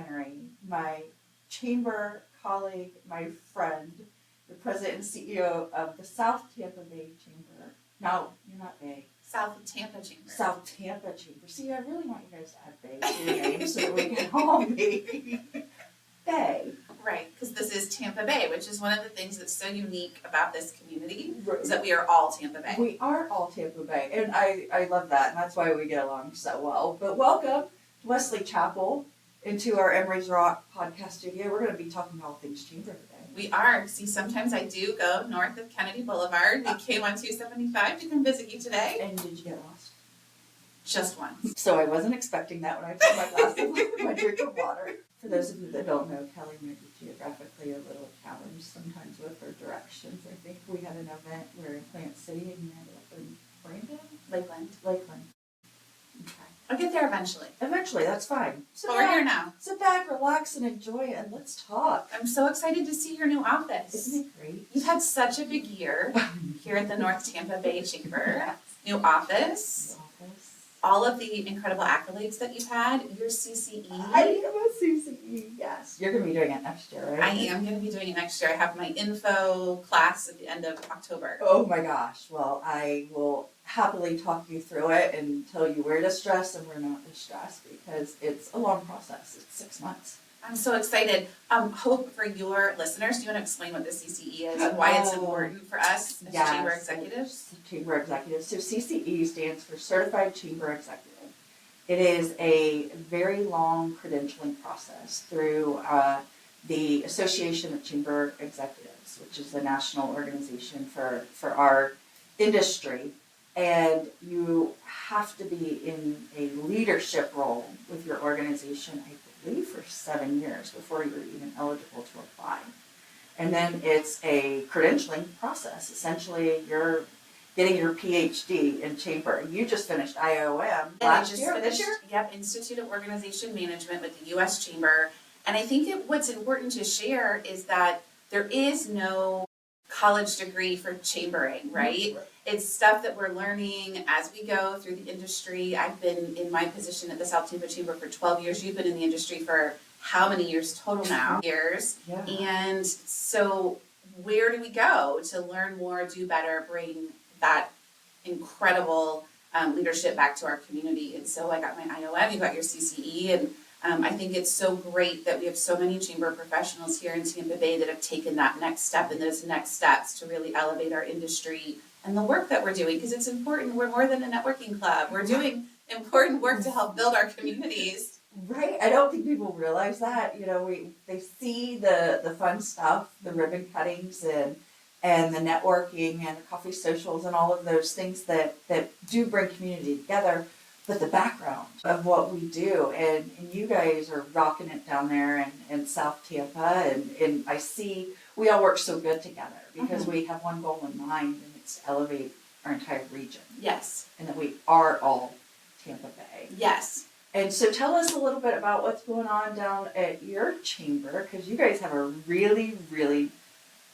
Flannery, my chamber colleague, my friend, the president and CEO of the South Tampa Bay Chamber. No, you're not Bay. South Tampa Chamber. South Tampa Chamber. See, I really want you guys to add Bay to your name so that we can all be Bay. Right, because this is Tampa Bay, which is one of the things that's so unique about this community, Right. is that we are all Tampa Bay. We are all Tampa Bay, and I love that, and that's why we get along so well. But welcome to Wesley Chapel into our Emery's Rock podcast studio. We're going to be talking all things chamber today. We are. See, sometimes I do go north of Kennedy Boulevard. We came on 275 to come visit you today. And did you get lost? Just once. So I wasn't expecting that when I took my glass of my drink of water. For those of you that don't know, Kelly may be geographically a little challenged sometimes with her directions. I think we had an event where in Plant City and you ended up in Brandon? Lakeland. Lakeland. Okay. I'll get there eventually. Eventually, that's fine. But we're here now. Sit back, relax, and enjoy it, and let's talk. I'm so excited to see your new office. Isn't it great? You've had such a big year here at the North Tampa Bay Chamber. New office. All of the incredible accolades that you've had. Your CCE. I am a CCE, yes. You're going to be doing it next year, right? I am going to be doing it next year. I have my info class at the end of October. Oh my gosh. Well, I will happily talk you through it and tell you where to stress and where not to stress because it's a long process. It's 6 months. I'm so excited. Hope for your listeners, do you want to explain what the CCE is and why it's important for us as chamber executives? Chamber executives. So CCE stands for Certified Chamber Executive. It is a very long credentialing process through the Association of Chamber Executives, which is the national organization for our industry. And you have to be in a leadership role with your organization, I believe, for 7 years before you're even eligible to apply. And then it's a credentialing process. Essentially, you're getting your PhD in chamber. You just finished IOM last year, this year? Yep, Institute of Organization Management with the U.S. Chamber. And I think what's important to share is that there is no college degree for chambering, right? It's stuff that we're learning as we go through the industry. I've been in my position at the South Tampa Chamber for 12 years. You've been in the industry for how many years total now? Years. Yeah. And so where do we go to learn more, do better, bring that incredible leadership back to our community? And so I got my IOM, you got your CCE, and I think it's so great that we have so many chamber professionals here in Tampa Bay that have taken that next step and those next steps to really elevate our industry and the work that we're doing, because it's important. We're more than a networking club. We're doing important work to help build our communities. Right. I don't think people realize that. You know, they see the fun stuff, the ribbon cuttings and the networking and the coffee socials and all of those things that do bring community together. But the background of what we do, and you guys are rocking it down there in South Tampa, and I see we all work so good together because we have one goal in mind, and it's to elevate our entire region. Yes. And that we are all Tampa Bay. Yes. And so tell us a little bit about what's going on down at your chamber, because you guys have a really, really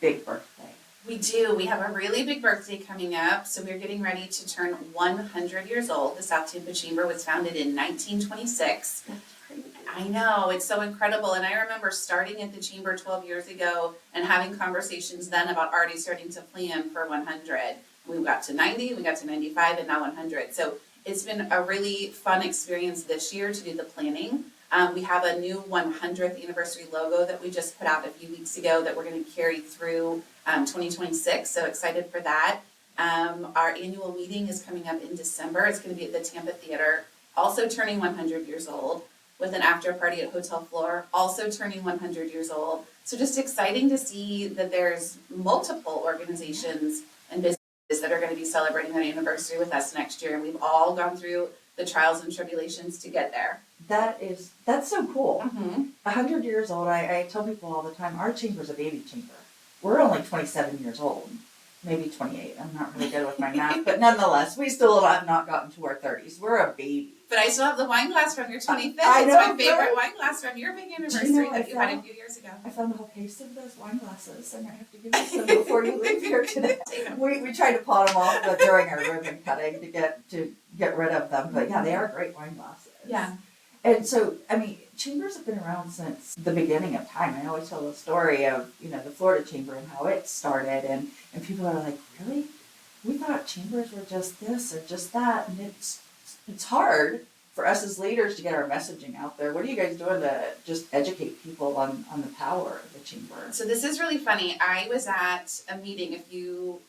big birthday. We do. We have a really big birthday coming up. So we're getting ready to turn 100 years old. The South Tampa Chamber was founded in 1926. That's crazy. I know. It's so incredible. And I remember starting at the chamber 12 years ago and having conversations then about already starting to plan for 100. We got to 90, we got to 95, and now 100. So it's been a really fun experience this year to do the planning. We have a new 100th anniversary logo that we just put out a few weeks ago that we're going to carry through 2026. So excited for that. Our annual meeting is coming up in December. It's going to be at the Tampa Theater, also turning 100 years old, with an after party at Hotel Floor, also turning 100 years old. So just exciting to see that there's multiple organizations and businesses that are going to be celebrating that anniversary with us next year. And we've all gone through the trials and tribulations to get there. That's so cool. 100 years old, I tell people all the time, our chamber's a baby chamber. We're only 27 years old, maybe 28. I'm not really good with my math, but nonetheless, we still have not gotten to our 30s. We're a baby. But I still have the wine glass from your 25th. I know, it's my favorite wine glass from your big anniversary that you had a few years ago. I found a whole case of those wine glasses. I might have to give you some before you leave here today. We tried to pawn them off during our ribbon cutting to get rid of them, but yeah, they are great wine glasses. Yeah. And so, I mean, chambers have been around since the beginning of time. I always tell the story of, the Florida Chamber and how it started, and people are like, really? We thought chambers were just this or just that, and it's hard for us as leaders to get our messaging out there. What are you guys doing to just educate people on the power of the chamber? So this is really funny. I was at a meeting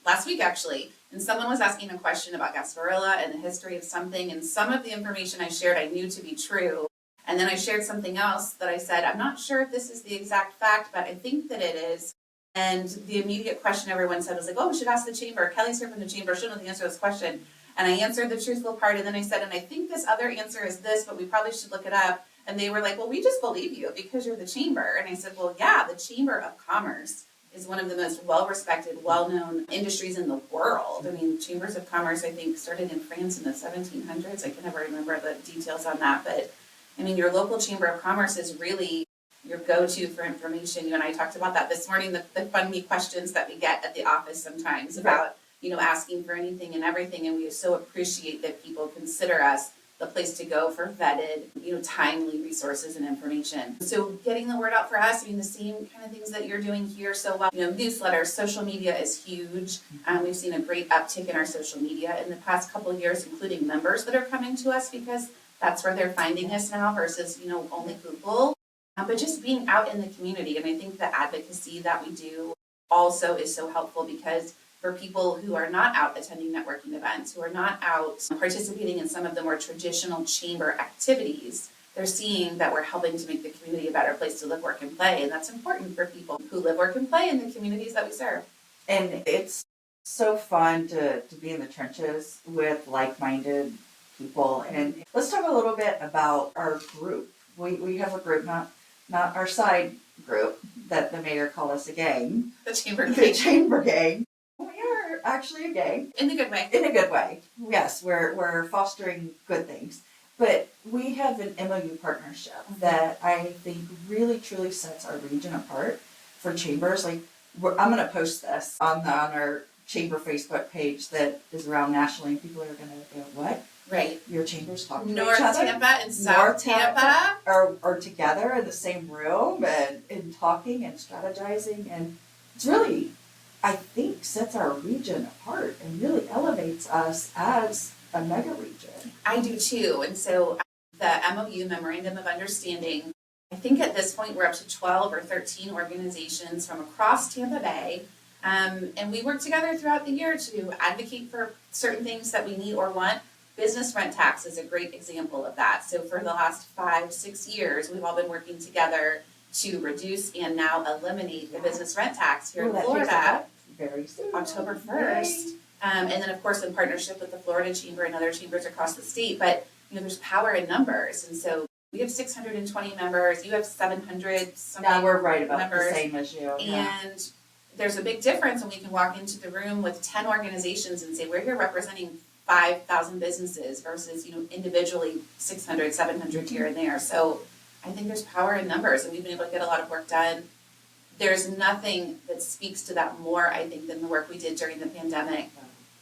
last week actually, and someone was asking a question about Gasparilla and the history of something, and some of the information I shared I knew to be true. And then I shared something else that I said, I'm not sure if this is the exact fact, but I think that it is. And the immediate question everyone said was like, oh, we should ask the chamber. Kelly's here from the chamber. She'll know the answer to this question. And I answered the truthful part, and then I said, and I think this other answer is this, but we probably should look it up. And they were like, well, we just believe you because you're the chamber. And I said, well, yeah, the Chamber of Commerce is one of the most well-respected, well-known industries in the world. I mean, chambers of commerce, I think, started in France in the 1700s. I can never remember the details on that. But, I mean, your local chamber of commerce is really your go-to for information. You and I talked about that this morning, the funny questions that we get at the office sometimes about, asking for anything and everything. And we so appreciate that people consider us the place to go for vetted, timely resources and information. So getting the word out for us, the same kind of things that you're doing here so well. Newsletters, social media is huge. We've seen a great uptick in our social media in the past couple of years, including members that are coming to us because that's where they're finding us now versus, only Google. But just being out in the community. And I think the advocacy that we do also is so helpful because for people who are not out attending networking events, who are not out participating in some of the more traditional chamber activities, they're seeing that we're helping to make the community a better place to live, work, and play. And that's important for people who live, work, and play in the communities that we serve. And it's so fun to be in the trenches with like-minded people. And let's talk a little bit about our group. We have a group, not our side group that the mayor called us a gang. The chamber gang. The chamber gang. We are actually a gang. In a good way. In a good way. Yes, we're fostering good things. But we have an MOU partnership that I think really truly sets our region apart for chambers. I'm going to post this on our chamber Facebook page that is around nationally, and people are going to go, what? Right. Your chambers talk to North each other? Tampa and South Tampa are together in the same room and talking and strategizing, and it's really, I think, sets our region apart and really elevates us as a mega region. I do too. And so the MOU, Memorandum of Understanding, I think at this point we're up to 12 or 13 organizations from across Tampa Bay. And we work together throughout the year to advocate for certain things that we need or want. Business rent tax is a great example of that. So for the last 5-6 years, we've all been working together to reduce and now eliminate the business rent tax here in Florida. Very soon. October 1st. And then, of course, in partnership with the Florida Chamber and other chambers across the state. But, there's power in numbers. And so we have 620 members. You have 700 something. Now we're right about members. the same as you. And there's a big difference when we can walk into the room with 10 organizations and say, we're here representing 5,000 businesses versus, individually 600, 700 here and there. So I think there's power in numbers, and we've been able to get a lot of work done. There's nothing that speaks to that more, I think, than the work we did during the pandemic.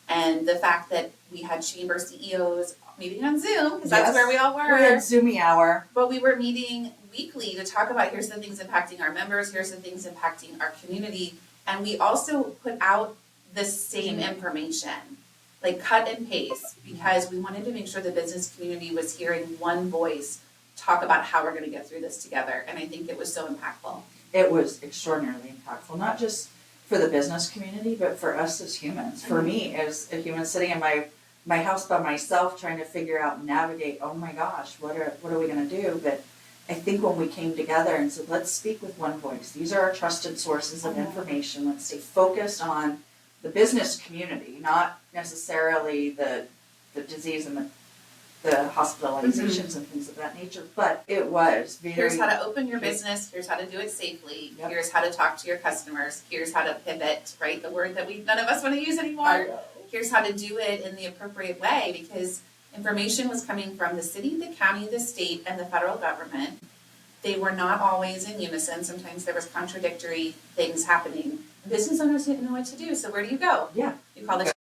And the fact that we had chamber CEOs meeting on Zoom, because that's where we all were. We had Zoomy hour. But we were meeting weekly to talk about here's the things impacting our members, here's the things impacting our community. And we also put out the same information, like cut and paste, because we wanted to make sure the business community was hearing one voice talk about how we're going to get through this together. And I think it was so impactful. It was extraordinarily impactful, not just for the business community, but for us as humans. For me, as a human sitting in my house by myself, trying to figure out and navigate, oh my gosh, what are we going to do? But I think when we came together and said, let's speak with one voice. These are our trusted sources of information. Let's stay focused on the business community, not necessarily the disease and the hospitalizations and things of that nature, but it was very... Here's how to open your business, here's how to do it safely, here's how to talk to your customers, here's how to pivot, right? The word that none of us want to use anymore. Here's how to do it in the appropriate way, because information was coming from the city, the county, the state, and the federal government. They were not always in unison. Sometimes there was contradictory things happening. Business owners didn't know what to do, so where do you go? Yeah. You call the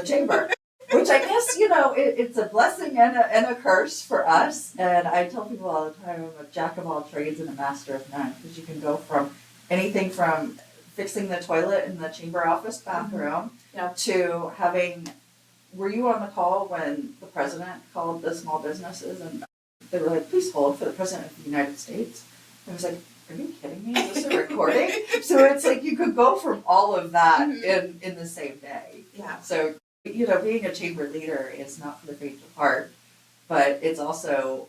chamber. Which I guess, it's a blessing and a curse for us. And I tell people all the time, I'm a jack of all trades and a master of none, because you can go from anything from fixing the toilet in the chamber office bathroom Yeah. to were you on the call when the president called the small businesses and they were like, please hold for the president of the United States? I was like, are you kidding me? Is this a recording? So it's like you could go from all of that in the same day. Yeah. So, being a chamber leader is not for the faint of heart, but it's also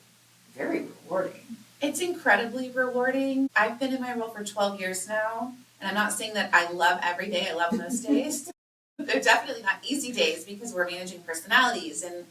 very rewarding. It's incredibly rewarding. I've been in my role for 12 years now, and I'm not saying that I love every day. I love most days. They're definitely not easy days because we're managing personalities and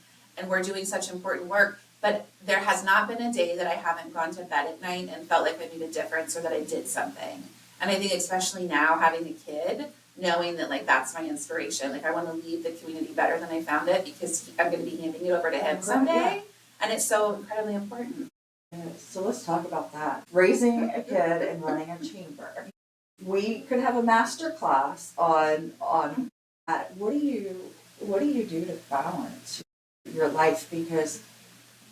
we're doing such important work. But there has not been a day that I haven't gone to bed at night and felt like I made a difference or that I did something. And I think especially now having a kid, knowing that that's my inspiration. I want to leave the community better than I found it because I'm going to be handing it over to him someday. Yeah. And it's so incredibly important. Yes. So let's talk about that. Raising a kid and running a chamber. We could have a master class on that. What do you do to balance your life? Because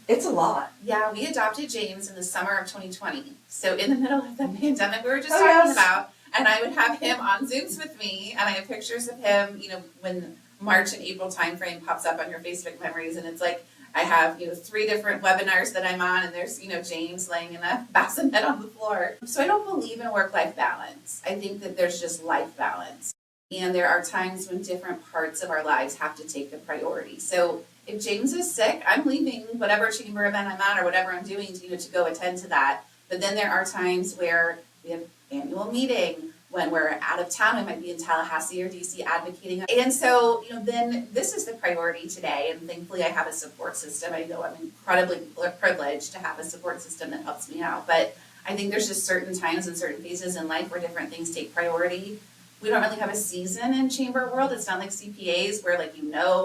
it's a lot. Yeah, we adopted James in the summer of 2020. So in the middle of the pandemic we were just talking about, and I would have him on Zooms with me, and I have pictures of him, when March and April timeframe pops up on your Facebook memories, and it's like I have, 3 different webinars that I'm on, and there's, James laying in a bassinet on the floor. So I don't believe in work-life balance. I think that there's just life balance. And there are times when different parts of our lives have to take the priority. So if James is sick, I'm leaving whatever chamber event I'm at or whatever I'm doing to go attend to that. But then there are times where we have annual meeting, when we're out of town, I might be in Tallahassee or DC advocating. And so, then this is the priority today. And thankfully I have a support system. I know I'm incredibly privileged to have a support system that helps me out. But I think there's just certain times and certain phases in life where different things take priority. We don't really have a season in chamber world. It's not like CPAs where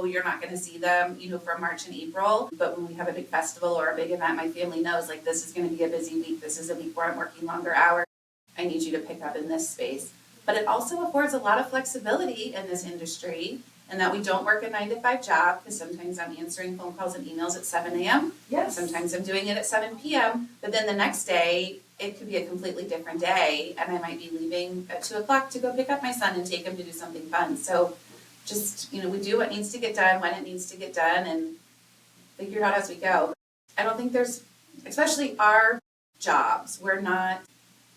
you're not going to see them, for March and April. But when we have a big festival or a big event, my family knows this is going to be a busy week. This is a week where I'm working longer hours. I need you to pick up in this space. But it also affords a lot of flexibility in this industry and that we don't work a 9-to-5 job because sometimes I'm answering phone calls and emails at 7 a.m. Yes. Sometimes I'm doing it at 7 p.m. But then the next day, it could be a completely different day and I might be leaving at 2 o'clock to go pick up my son and take him to do something fun. So just, we do what needs to get done when it needs to get done and figure it out as we go. I don't think there's, especially our jobs,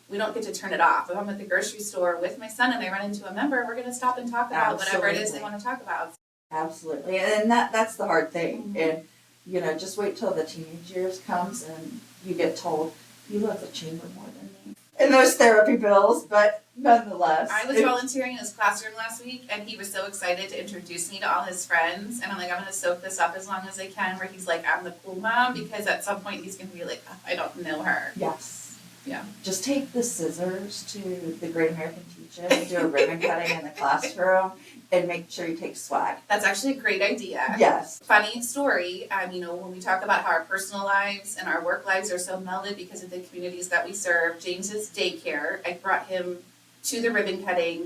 we don't get to turn it off. If I'm at the grocery store with my son and I run into a member, we're going to stop and talk about whatever it is they want to talk about. Absolutely. And that's the hard thing. Mm-hmm. And, just wait till the teenage years comes and you get told, you love the chamber more than me. And those therapy bills, but nonetheless. I was volunteering in his classroom last week and he was so excited to introduce me to all his friends. And I'm like, I'm going to soak this up as long as I can, where he's like, I'm the cool mom, because at some point he's going to be like, oh, I don't know her. Yes. Yeah. Just take the scissors to the Great American Teach-In and do a ribbon cutting in the classroom and make sure you take swag. That's actually a great idea. Yes. Funny story, when we talk about how our personal lives and our work lives are so melded because of the communities that we serve, James's daycare, I brought him to the ribbon cutting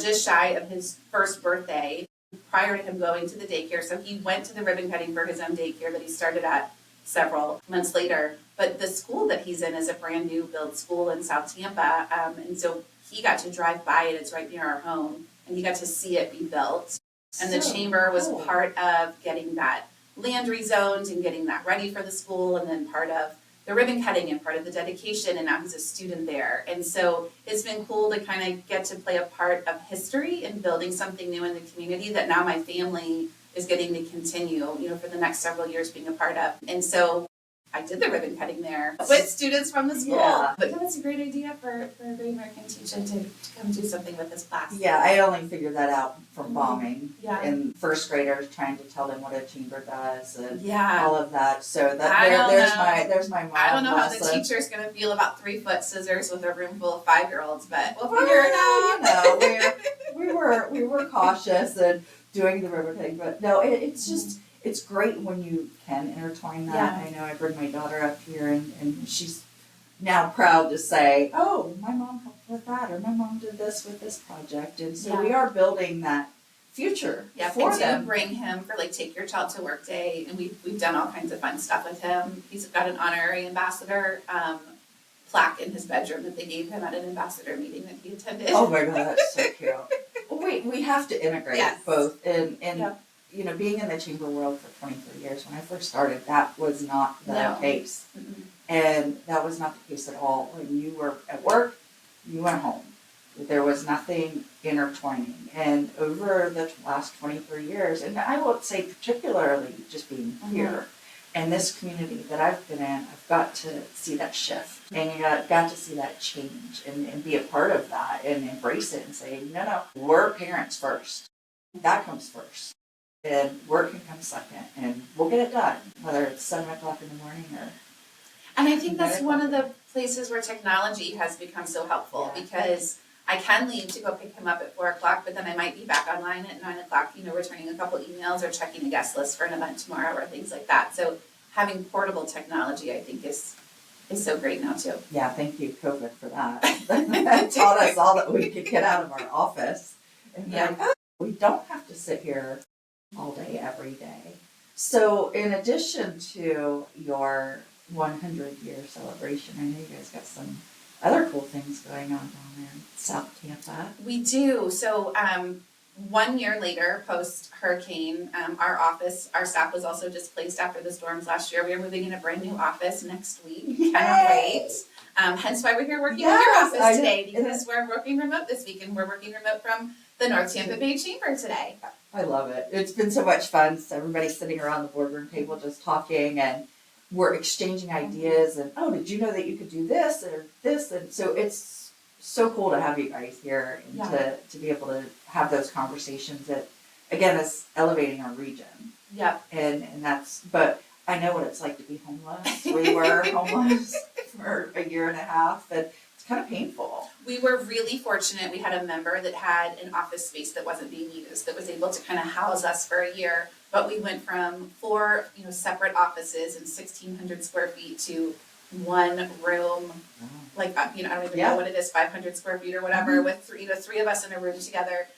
just shy of his first birthday prior to him going to the daycare. So he went to the ribbon cutting for his own daycare that he started at several months later. But the school that he's in is a brand new build school in South Tampa. And so he got to drive by it. It's right near our home. And he got to see it be built. And the chamber was part of getting that land rezoned and getting that ready for the school. And then part of the ribbon cutting and part of the dedication. And now he's a student there. And so it's been cool to kind of get to play a part of history and building something new in the community that now my family is getting to continue, for the next several years being a part of. And so I did the ribbon cutting there with students from the school. Yeah. But that's a great idea for a Great American Teach-In to come do something with this class. Yeah, I only figured that out from bombing. Yeah. And first graders trying to tell them what a chamber does and all of that. So there's my mom. I don't know how the teacher's going to feel about 3-foot scissors with a room full of 5-year-olds, but we'll figure it out. We were cautious and doing the ribbon cutting, but no, it's just. It's great when you can intertwine that. Yeah. I know I bring my daughter up here and she's now proud to say, oh, my mom helped with that, or my mom did this with this project. And so we are building that future Yep, for I do them. bring him for like Take Your Child to Work Day, and we've done all kinds of fun stuff with him. He's got an honorary ambassador plaque in his bedroom that they gave him at an ambassador meeting that he attended. Oh my God, that's so cute. Well, we have to integrate Yes. both, and Yep. you know, being in the chamber world for 23 years, when I first started, that was not the No. case, Mm-mm. and that was not the case at all. When you were at work, you went home. There was nothing intertwining, and over the last 23 years, and I would say particularly just being here and this community that I've been in, I've got to see that shift, and you got to see that change, and be a part of that, and embrace it, and say, no, we're parents first. That comes first, and work can come second, and we'll get it done, whether it's 7 o'clock in the morning or. And I think that's one of the places where technology has become so helpful, Yeah. because I can leave to go pick him up at 4 o'clock, but then I might be back online at 9 o'clock, returning a couple emails or checking a guest list for an event tomorrow or things like that. So having portable technology, I think, is so great now too. Yeah, thank you, COVID, for that. That taught us all that we could get out of our office. And be like, oh, we don't have to sit here all day, every day. So in addition to your 100-year celebration, I know you guys got some other cool things going on down there in South Tampa. We do. So 1 year later, post-hurricane, our staff was also displaced after the storms last year. We are moving in a brand new office next week. Cannot wait. Hence why we're here working in your office today, because we're working remote this week, and we're working remote from the North Tampa Bay Chamber today. I love it. It's been so much fun. So everybody's sitting around the boardroom table just talking, and we're exchanging ideas, and oh, did you know that you could do this or this? And so it's so cool to have you guys here, and to be able to have those conversations that, again, is elevating our region. Yep. And but I know what it's like to be homeless. We were homeless for a year and a half, and it's kind of painful. We were really fortunate. We had a member that had an office space that wasn't being used, that was able to kind of house us for a year. But we went from 4, separate offices and 1,600 square feet to one room, like, I don't even know what it is, 500 square feet or whatever, with three of us in a room together.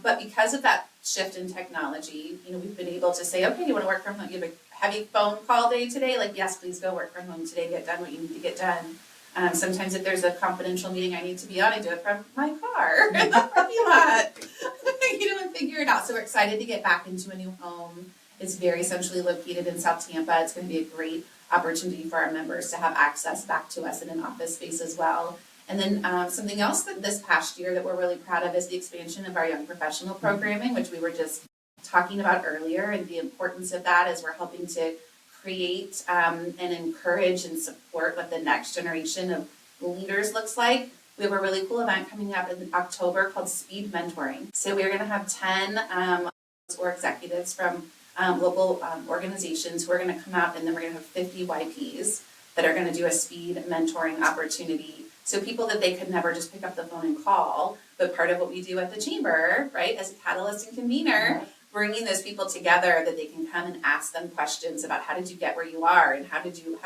But because of that shift in technology, we've been able to say, okay, you want to work from home? You have a heavy phone call day today? Like, yes, please go work from home today. Get done what you need to get done. Sometimes if there's a confidential meeting I need to be on, I do it from my car in the parking lot, and figure it out. So we're excited to get back into a new home. It's very centrally located in South Tampa. It's going to be a great opportunity for our members to have access back to us in an office space as well. And then something else that this past year that we're really proud of is the expansion of our young professional programming, which we were just talking about earlier, and the importance of that as we're helping to create and encourage and support what the next generation of leaders looks like. We have a really cool event coming up in October called Speed Mentoring. So we're going to have 10 or executives from local organizations who are going to come out, and then we're going to have 50 YPs that are going to do a speed mentoring opportunity. So people that they could never just pick up the phone and call, but part of what we do at the chamber, right, as a catalyst and convener, bringing those people together that they can come and ask them questions about how did you get where you are, and how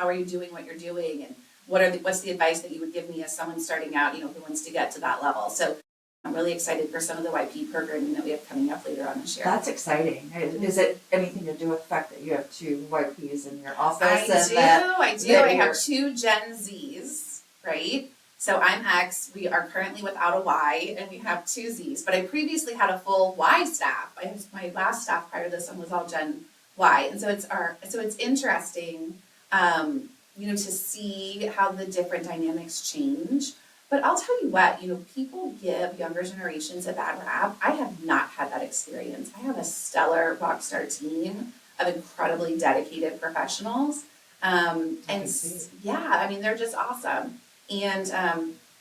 are you doing what you're doing, and what's the advice that you would give me as someone starting out, who wants to get to that level. So I'm really excited for some of the YP programming that we have coming up later on this year. That's exciting. Is it anything to do with the fact that you have 2 YPs in your office? I do. I have 2 Gen Zs, right? So I'm X. We are currently without a Y, and we have 2 Zs. But I previously had a full Y staff. My last staff prior to this one was all Gen Y, and so it's interesting, to see how the different dynamics change. But I'll tell you what, people give younger generations a bad rap. I have not had that experience. I have a stellar rockstar team of incredibly dedicated professionals. They're just awesome. And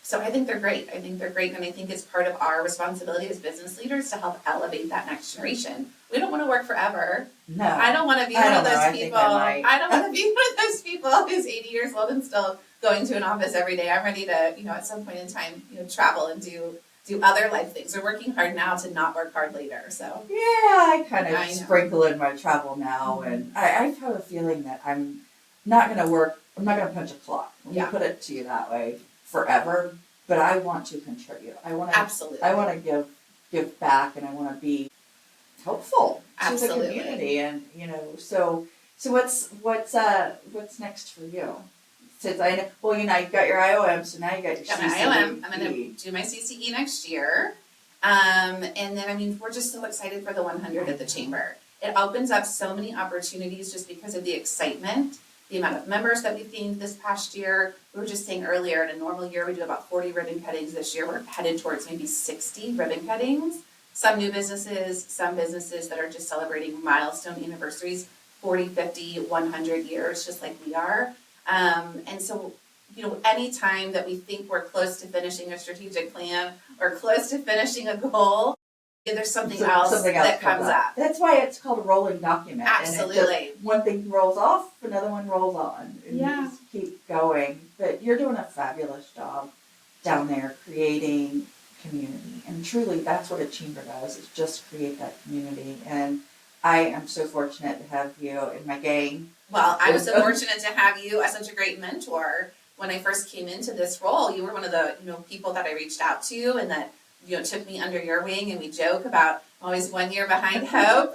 so I think they're great. And I think it's part of our responsibility as business leaders to help elevate that next generation. We don't want to work forever. No. I don't want to be one of those people. I don't want to be one of those people who's 80 years old and still going to an office every day. I'm ready to, at some point in time, travel and do other life things. We're working hard now to not work hard later. So yeah, I kind of sprinkle in my travel now, and I have a feeling that I'm not going to work. I'm not going to punch a clock. Let me put it to you that way forever. But I want to contribute. I want to. Absolutely. I want to give back, and I want to be helpful to Absolutely. the community, and so what's next for you? Since I know, well, you've got your IOM, so now you got your Got my CCE. IOM. I'm going to do my CCE next year. And then, I mean, we're just so excited for the 100 at the Chamber. It opens up so many opportunities just because of the excitement, the amount of members that we've gained this past year. We were just saying earlier, in a normal year, we do about 40 ribbon cuttings. This year, we're headed towards maybe 60 ribbon cuttings. Some new businesses, some businesses that are just celebrating milestone anniversaries, 40, 50, 100 years, just like we are. And so, anytime that we think we're close to finishing a strategic plan or close to finishing a goal, there's something else that comes up. That's why it's called a rolling document. Absolutely. And one thing rolls off, another one rolls on. And Yeah. you just keep going. But you're doing a fabulous job down there creating community. And truly, that's what a chamber does, is just create that community. And I am so fortunate to have you in my gang. Well, I was so fortunate to have you as such a great mentor. When I first came into this role, you were one of the people that I reached out to and that took me under your wing, and we joke about always 1 year behind hope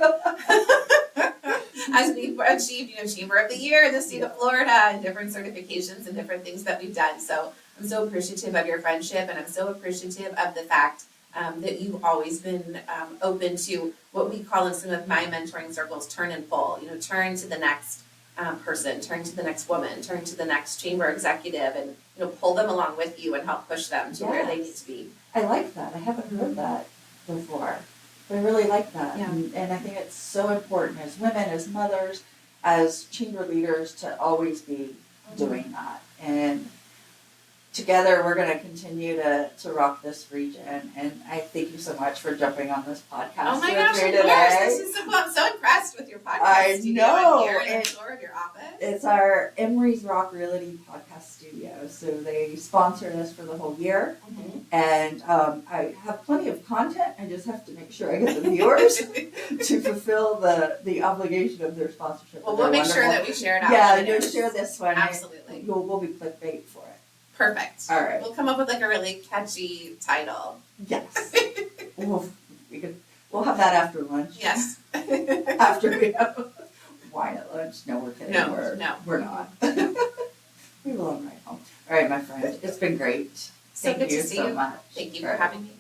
as we've achieved Chamber of the Year in the state of Florida and different certifications and different things that we've done. So I'm so appreciative of your friendship, and I'm so appreciative of the fact that you've always been open to what we call in some of my mentoring circles, turn and pull. Turn to the next person, turn to the next woman, turn to the next chamber executive, and pull them along with you and help push them to where they need to be. I like that. I haven't heard that before. But I really like that. Yeah. And I think it's so important as women, as mothers, as chamber leaders to always be doing that. And together we're going to continue to rock this region. And I thank you so much for jumping on this podcast. Oh my with gosh, me of today. course. This is so cool. I'm so impressed with your podcast I studio know. and here and the tour of your office. It's our Emery's Rock Realty podcast studio. So they sponsored us for the whole year. Mm-hmm. And I have plenty of content. I just have to make sure I get the viewers to fulfill the obligation of their sponsorship. Well, we'll make sure that we share it out. Yeah, you'll share this one. Absolutely. We'll be clickbait for it. Perfect. All right. We'll come up with a really catchy title. Yes. We'll have that after lunch. Yes. After we have wine at lunch. No, we're kidding. No. We're not. We will ride home. All right, my friend. It's been great. So Thank good you to see so you. much. Thank you for having me.